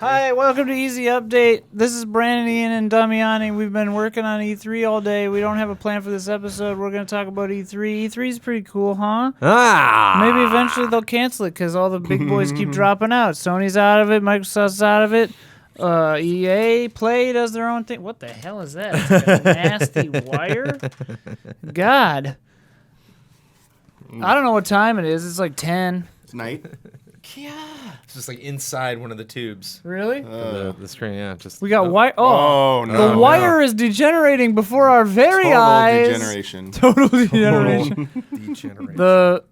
Hi, welcome to Easy Update. This is Brandon, Ian, and Damiani. We've been working on E3 all day. We don't have a plan for this episode. We're going to talk about E3. E3 is pretty cool, huh? Maybe eventually they'll cancel it because all the big boys keep dropping out. Sony's out of it. Microsoft's out of it. EA Play does their own thing. What the hell is that? It's like a nasty wire? God. I don't know what time it is. It's like 10. It's night. Yeah. It's just like inside one of the tubes. Really? The screen, yeah. Just We got wire. Oh, no. The wire is degenerating before our very Total eyes. degeneration. Total degeneration. degeneration. The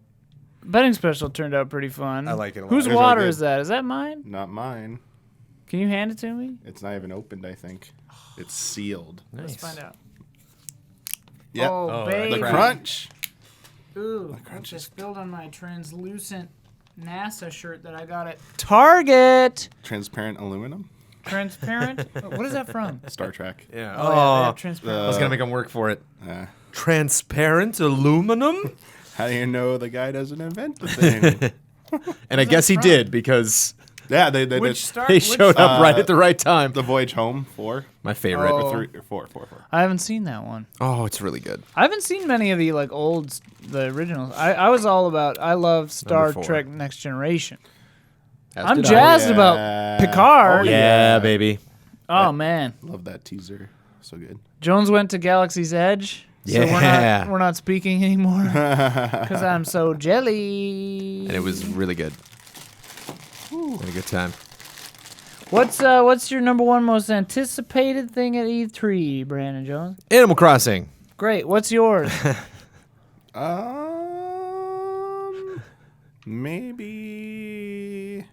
betting special turned out pretty fun. I like it a lot. Whose It was water really is that? Is that mine? Not mine. Can you hand it to me? It's not even opened, I think. It's sealed. Nice. Let's find out. Yep. Oh, Oh, baby. The crunch. Ooh, The crunch I is- spilled on my translucent NASA shirt that I got at Target. Transparent aluminum. Transparent? What is that from? Star Trek. Yeah. Oh, yeah, they have transparent. I was going to make him work for it. Uh, Transparent aluminum? how do you know the guy doesn't invent the thing? And I guess he from? did because Yeah, they Which star? they showed up right at the right time. The Voyage Home 4. My favorite. Oh. Or 3 or 4. I haven't seen that one. Oh, it's really good. I haven't seen many of the the originals. I was all about. I love Star Number 4. Trek Next Generation. As I'm did I. jazzed Yeah. about Picard. Oh, Yeah, baby. Oh man, Love that teaser. So good. Jones went to Galaxy's Edge. So Yeah. we're not speaking anymore because I'm so jelly. And it was really good. Had a good time. What's your number one most anticipated thing at E3, Brandon Jones? Animal Crossing. Great. What's yours? Maybe.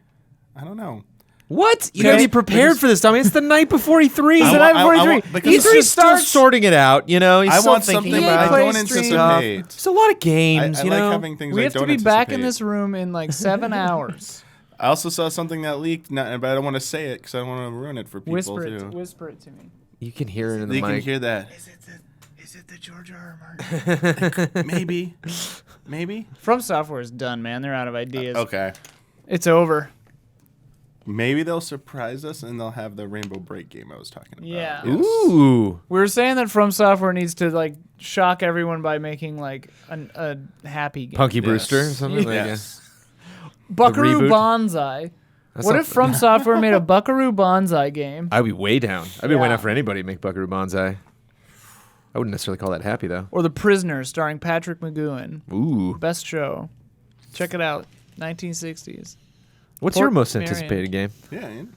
I don't know. What? You Okay. gotta be prepared for this, Tommy. It's the night before E3. It's the night before E3. because He's E3 still starts. sorting it out, you know. He's I still want thinking something, but about I it. don't Play stream. anticipate. There's a lot of games, I you like know. having things We I have to don't be back in anticipate. this room in like 7 hours. I also saw something that leaked, but I don't want to say it because I don't want to ruin it for people Whisper too. it to me. You can hear it in the You mic. can hear that. Is it the George R. R. Martin? Maybe. From Software is done, man. They're out of ideas. Okay. It's over. Maybe they'll surprise us and they'll have the Rainbow Break game I was talking about. Yeah. Yes. Ooh. We were saying that From Software needs to like shock everyone by making like a happy game. Punky Yes. Brewster or something like that. Yes. Buckaroo reboot? Banzai. That's What not- if From Software made a Buckaroo Banzai game? I'd be way down. I'd be way Yeah. down for anybody to make Buckaroo Banzai. I wouldn't necessarily call that happy though. Or The Prisoner, starring Patrick McGoohan. Ooh. Best show. Check it out. 1960s. What's Port your most Marion. anticipated game? Yeah. Ian.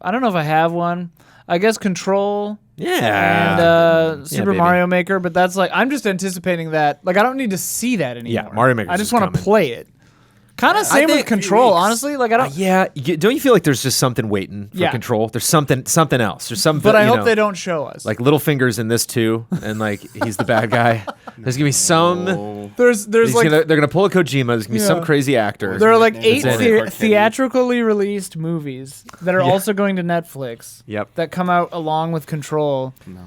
I don't know if I have one. I guess Control Yeah. and Super baby. Mario Maker, but that's like I'm just anticipating that. Like I don't need to see that anymore. Yeah, Mario Maker's I just just want to coming. play it. Kind of same with think- Control, honestly. Like I don't. Yeah. Don't you feel like there's just something waiting for Yeah. Control? There's something else. There's something. But I you hope know, they don't show us. Like Littlefinger's in this too, and like he's the bad guy. There's gonna be some. Oh. there's like They're gonna pull a Kojima. There's gonna be some Yeah. crazy actor. there are like That's 8 in it. theatrically released movies that are also going to Netflix. Yep. That come out along with Control, No.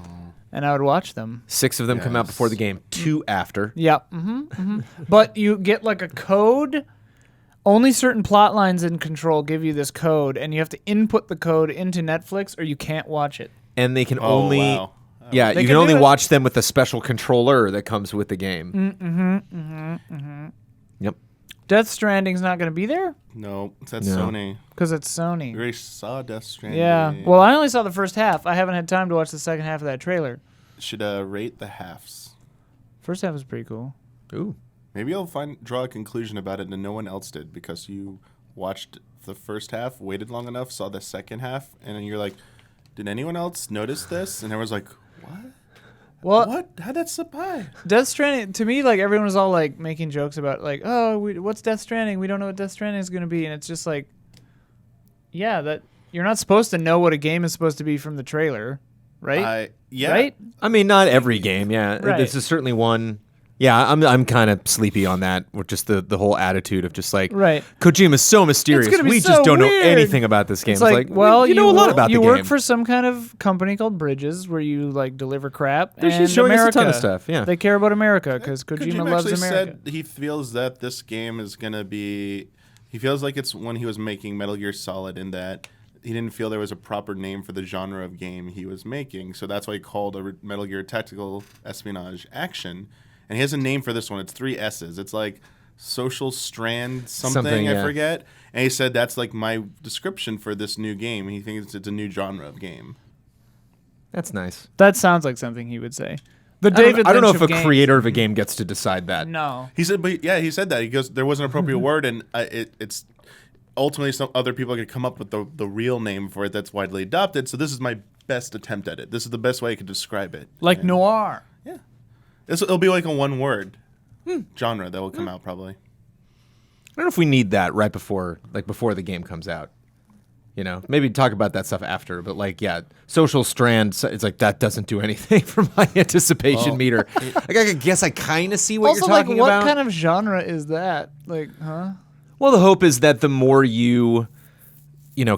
and I would watch them. 6 of them come out Yes. before the game. 2 after. Yep. But you get like a code. Only certain plot lines in Control give you this code, and you have to input the code into Netflix, or you can't watch it. And they can Oh, only. wow. Yeah, They you can can only do it- watch them with a special controller that comes with the game. Yep. Death Stranding's not going to be there No. That's No. Sony. because it's Sony. We already saw Death Stranding. Yeah. Well, I only saw the first half. I haven't had time to watch the second half of that trailer. Should rate the halves. First half was pretty cool. Ooh. Maybe you'll draw a conclusion about it that no one else did because you watched the first half, waited long enough, saw the second half, and then you're like, did anyone else notice this? And everyone's like, what? Well, What? How'd that slip by? Death Stranding, to me, like, everyone was all, like, making jokes about, like, oh, what's Death Stranding? We don't know what Death Stranding is going to be. And it's just like, yeah, that you're not supposed to know what a game is supposed to be from the trailer, right? Yeah. Right? I mean, not every game. Yeah, Right. This is certainly one. Yeah, I'm kind of sleepy on that with just the whole attitude of just like Right. Kojima's so mysterious. gonna be We so just don't weird. know anything about this game. It's like, well, you know a lot about you the work game. for some kind of company called Bridges where you, like, deliver crap. They're just and showing us a ton of America. stuff, yeah. They care about America because Kojima loves actually America. said he feels that this game is going to be He feels like it's when he was making Metal Gear Solid in that he didn't feel there was a proper name for the genre of game he was making. So that's why he called a Metal Gear Tactical Espionage Action. And he has a name for this one. It's 3 S's. It's like Social Strand something I forget. And he said that's like my description for this new game. He thinks it's a new genre of game. That's nice. That sounds like something he would say. I don't know if a creator of a game gets to decide that. No. He said, but yeah, he said that. He goes, there was an appropriate word, and it's ultimately some other people are going to come up with the real name for it that's widely adopted. So this is my best attempt at it. This is the best way I could describe it. Like noir. Yeah. It'll be like a one-word genre that will come out probably. I don't know if we need that right before the game comes out. You know, maybe talk about that stuff after, but like, yeah, Social Strand, it's like that doesn't do anything for my anticipation meter. Like, I guess I kind of see what Also, you're talking what about. kind of genre is that? Like, huh? Well, the hope is that the more you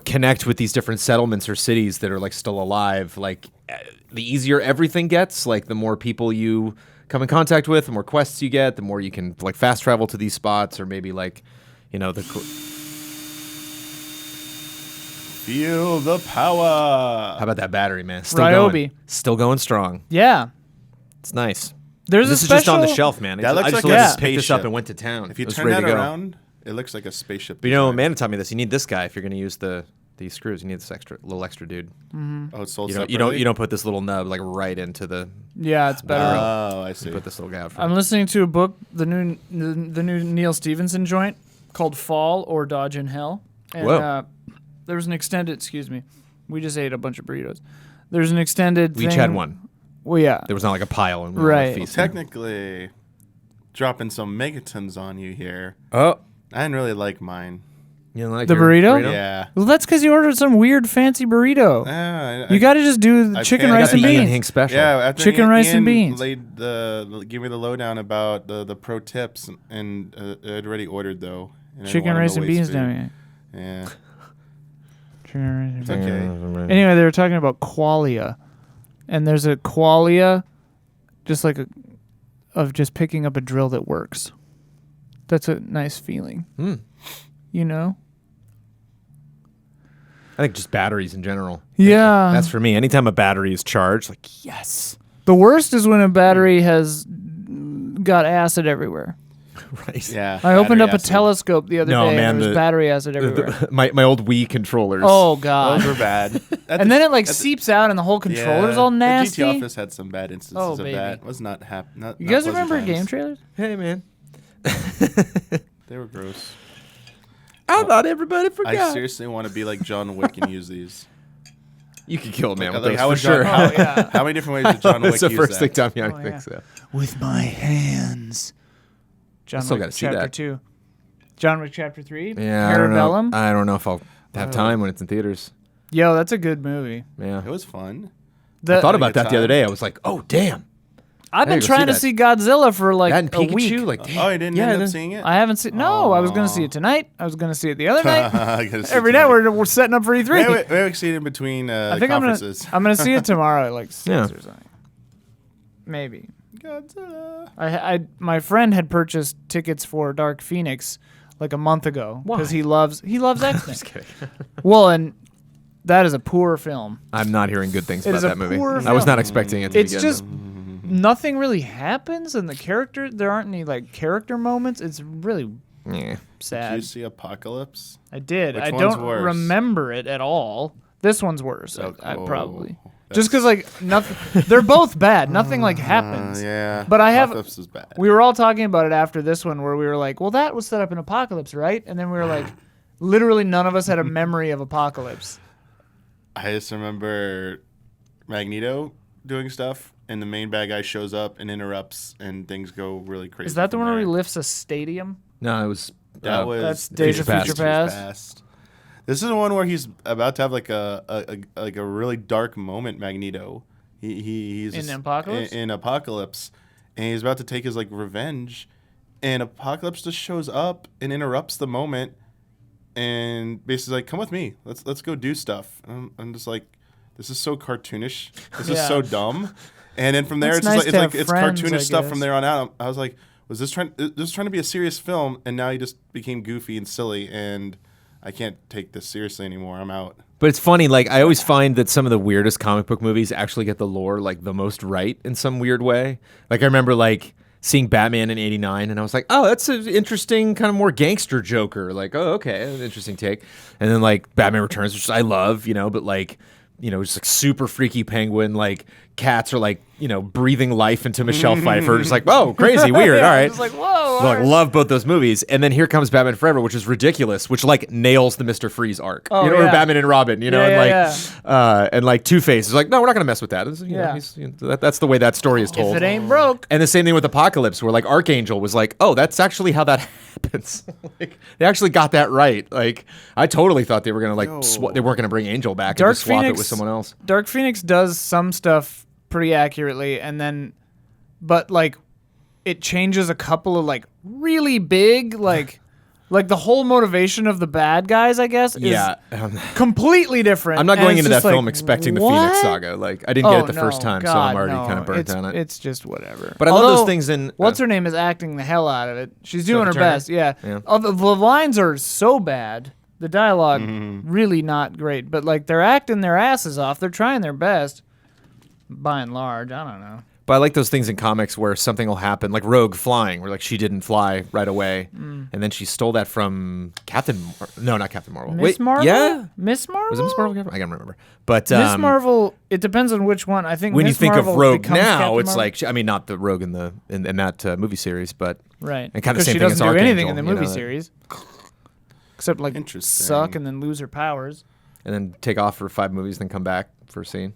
connect with these different settlements or cities that are like still alive, like the easier everything gets. Like the more people you come in contact with, the more quests you get, the more you can like fast travel to these spots, or maybe like, Feel the power. How about that battery, man? Still going strong. Yeah. It's nice. This is just on the shelf, man. That looks I just like picked a this up spaceship. and went to town. If you It was turn ready that to go. around, it looks like a spaceship. But Amanda taught me this. You need this guy if you're going to use these screws. You need this little extra dude. Oh, it's sold You don't put this little nub like right into the. Yeah, it's better. Oh, I see. Put this little guy out front. I'm listening to a book, the new Neil Stephenson joint called Fall or Dodge in Hell. And, Whoa. There was an extended, excuse me, we just ate a bunch of burritos. There's an extended We each thing. had one. Well, yeah. There was not like a pile. And we Right. Were feasting. Technically, dropping some megatons on you here. Oh, I didn't really like mine. you don't like The your burrito? Yeah. Well, that's because you ordered some weird fancy burrito. You got to just do I chicken, paid- I rice, got and the Ian beans. Hink special. Yeah, after Chicken, rice, and Ian beans. Give me the lowdown about the pro tips, and I'd already ordered though. And I Chicken, wanted rice, to and waste beans food. down here. Yeah, Chicken, rice, and it's beans. okay. Anyway, they were talking about qualia, and there's a qualia, just like of just picking up a drill that works. That's a nice feeling. You know? I think just batteries in general. Yeah. That's for me. Anytime a battery is charged, like yes, The worst is when a battery has got acid everywhere. right? Yeah. I opened up battery a acid. telescope the other No, day man, and there was battery acid everywhere. My old Wii controllers. Oh, God. Those were bad. And then it like seeps out and the whole controller's all nasty. The GT Office had some bad instances Oh, of baby. that. Was not happy. You guys remember game trailers? Hey man, They were gross. I thought everybody forgot. I seriously want to be like John Wick and use these. You could kill a man with Like, those how for would sure. John- Oh, yeah. How many different ways did John Wick That's the use first thing that? Tommy Oh, thinks yeah. of. With my hands. John still Wick gotta see Chapter that. 2. John Wick Chapter 3. Yeah, I don't know. Parabellum. I don't know if I'll have time when it's in theaters. Yo, that's a good movie. Yeah, It was fun. I thought about good that the other time. day. I was like, oh damn, I've been gotta go trying to see see Godzilla for like that and a week. Pikachu. Like, damn. Oh, you didn't Yeah, end then- up seeing it? I haven't seen. No, I was going to see it tonight. I was going to see it the other night. I gotta see Every it night tonight. we're setting up for E3. Maybe see it in between I think conferences. I'm gonna see it tomorrow at like 6 Yeah. or something. Maybe. Godzilla. My friend had purchased tickets for Dark Phoenix like a month ago Why? because he loves X-Men. Just kidding. Well, and that is a poor film. I'm not hearing good things It about is a that movie. poor I was film. not expecting it to It's begin. just nothing really happens, and there aren't any like character moments. It's really yeah. Did you sad. see Apocalypse? I did. Which I one's don't worse? remember it at all. This one's worse. Oh, I cool. probably just because like nothing. They're both bad. Nothing like happens. Yeah. But I have- Apocalypse is bad. We were all talking about it after this one, where we were like, "Well, that was set up in Apocalypse, right?" And then we were like, literally none of us had a memory of Apocalypse. I just remember Magneto doing stuff, and the main bad guy shows up and interrupts, and things go really crazy. Is that the from one where he there. lifts a stadium? No, it was. That was That's Days of Future Past. This is the one where he's about to have like a really dark moment. Magneto, he's In Apocalypse? in Apocalypse, and he's about to take his like revenge, and Apocalypse just shows up and interrupts the moment, and basically like, come with me, let's go do stuff. And I'm just like, this is so cartoonish. This is Yeah. so dumb. And then from there, It's it's nice just to like have it's friends, cartoonish I stuff guess. from there on out. I was like, was this trying to be a serious film, and now he just became goofy and silly, and I can't take this seriously anymore. I'm out. But it's funny, like I always find that some of the weirdest comic book movies actually get the lore like the most right in some weird way. Like I remember like seeing Batman in '89, and I was like, oh, that's an interesting kind of more gangster Joker. Like, oh, okay, an interesting take. And then like Batman Returns, which I love, but like, just like super freaky penguin, like cats are like, breathing life into Michelle Pfeiffer. Just like, whoa, crazy, weird. Yeah, All right. just like, whoa. Like, love both those movies. And then here comes Batman Forever, which is ridiculous, which like nails the Mr. Freeze arc. Oh, or Batman and Robin, and like Two-Face is like, no, we're not going to mess with that. That's the way that story is told. If it ain't broke. And the same thing with Apocalypse, where like Archangel was like, oh, that's actually how that happens. Like, they actually got that right. Like, I totally thought they were going to like, they weren't going to bring Angel back and just swap it with someone else. Dark Phoenix does some stuff pretty accurately, but like it changes a couple of like really big like the whole motivation of the bad guys, I guess, is completely different. I'm not going into that like, film expecting the Phoenix Saga. Like I didn't get it the first time, so I'm already kind of burnt on it. It's just whatever. But I love those things in what's her name is acting the hell out of it. She's doing her Turner? best. Yeah. Oh, the lines are so bad. The dialogue really not great, but like they're acting their asses off. They're trying their best. By and large, I don't know. But I like those things in comics where something will happen, like Rogue flying, where like she didn't fly right away, and then she stole that from not Captain Marvel. Miss Marvel? Yeah, Miss Marvel? Was it Miss Marvel? I can't remember. But Miss Marvel, it depends on which one. I think when Miss you think Marvel of Rogue becomes now, Captain it's Marvel. like not the Rogue in that movie series, but right, and kind of the same she thing doesn't as do anything Archangel, in the movie series, except like Interesting. suck and then lose her powers, and then take off for 5 movies, then come back for a scene.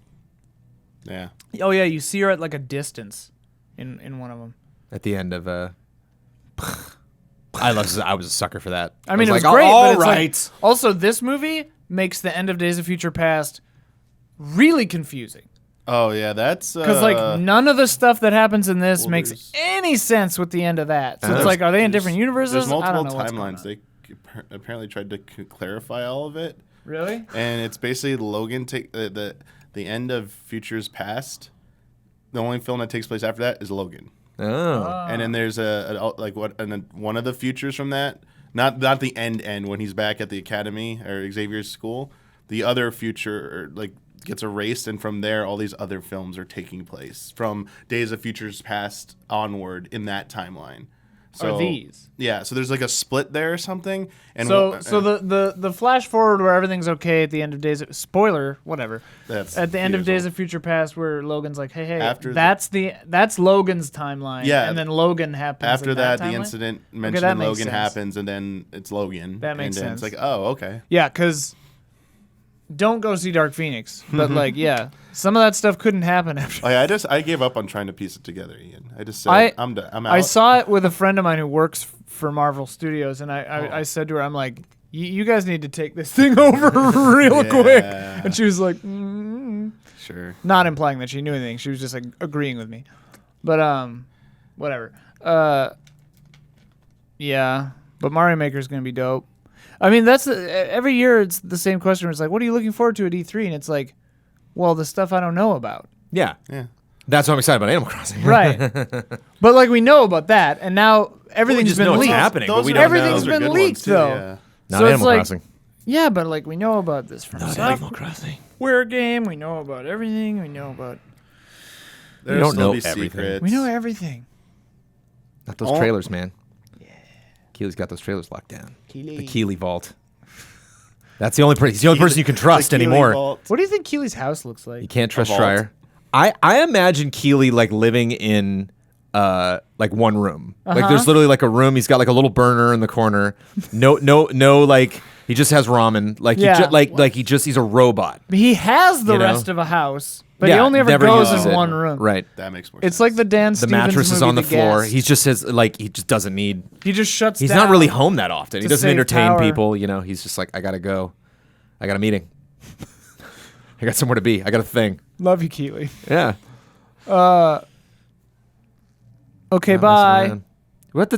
Yeah. Oh yeah, you see her at like a distance in one of them. At the end of I was a sucker for that. I mean, it was like, great. All but it's right. like, also, this movie makes the end of Days of Future Past really confusing. Oh yeah, that's Because like none of the stuff that happens in this well, makes any sense with the end of that. So it's like, are they in different universes? There's multiple I don't know what's going timelines. on. They apparently tried to clarify all of it. Really? And it's basically Logan take the end of Futures Past. The only film that takes place after that is Logan. Oh. And then there's one of the futures from that. Not the end when he's back at the academy or Xavier's school. The other future gets erased, and from there all these other films are taking place from Days of Futures Past onward in that timeline. So Are these? Yeah, so there's like a split there or something. And So the flash forward where everything's okay at the end of Days of spoiler, whatever. At the end of Days of Future Past where Logan's like, hey, that's Logan's timeline. Yeah. And then Logan happens. after in that, timeline? the incident mentioned that in makes Logan sense. happens, and then it's Logan. That makes and then sense. It's like, oh, okay. Yeah, because don't go see Dark Phoenix. But like, yeah, some of that stuff couldn't happen after. Oh, yeah, I gave up on trying to piece it together, Ian. I just said, I'm done. I'm out. I saw it with a friend of mine who works for Marvel Studios, and I said to her, I'm like, you guys need to take this thing over real quick. And she was like, Sure. not implying that she knew anything. She was just like agreeing with me. But whatever. Yeah. But Mario Maker's gonna be dope. I mean, that's every year it's the same question. It's like, what are you looking forward to at E3? And it's like, well, the stuff I don't know about. Yeah. Yeah. That's why I'm excited about Animal Crossing. Right. But like we know about that, and now everything's just been know it's leaked. happening, but Those we are- don't Everything's those are been good leaked ones, too, though. yeah. Not So it's Animal like- Crossing. Yeah, but like we know about this from Animal Crossing. We're game. We know about everything. We know about. There'll don't still know be everything. secrets. We know everything. Not those trailers, man. Yeah. Keely's got those trailers locked down. Keely. The Keely vault. That's the only person. He's the only person you can trust The Keeley anymore. Vault. What do you think Keely's house looks like? You can't trust vault. Schreier. I imagine Keely like living in like one room. Like there's literally like a room. He's got like a little burner in the corner. No like he just has ramen. Like he's a robot. He has the You know? rest of a house, but he Yeah, only ever never goes uses in it. one room. Right. That makes more It's sense. like the Dan The Stevens mattress is movie, on the floor. Guest. He just says like he just doesn't need. He just shuts He's down. not really home that often. He to doesn't save entertain power. people. You know, he's just like, I gotta go. I got a meeting. I got somewhere to be. I got a thing. Love you, Keely. Yeah. Okay, Not messing bye. around. What?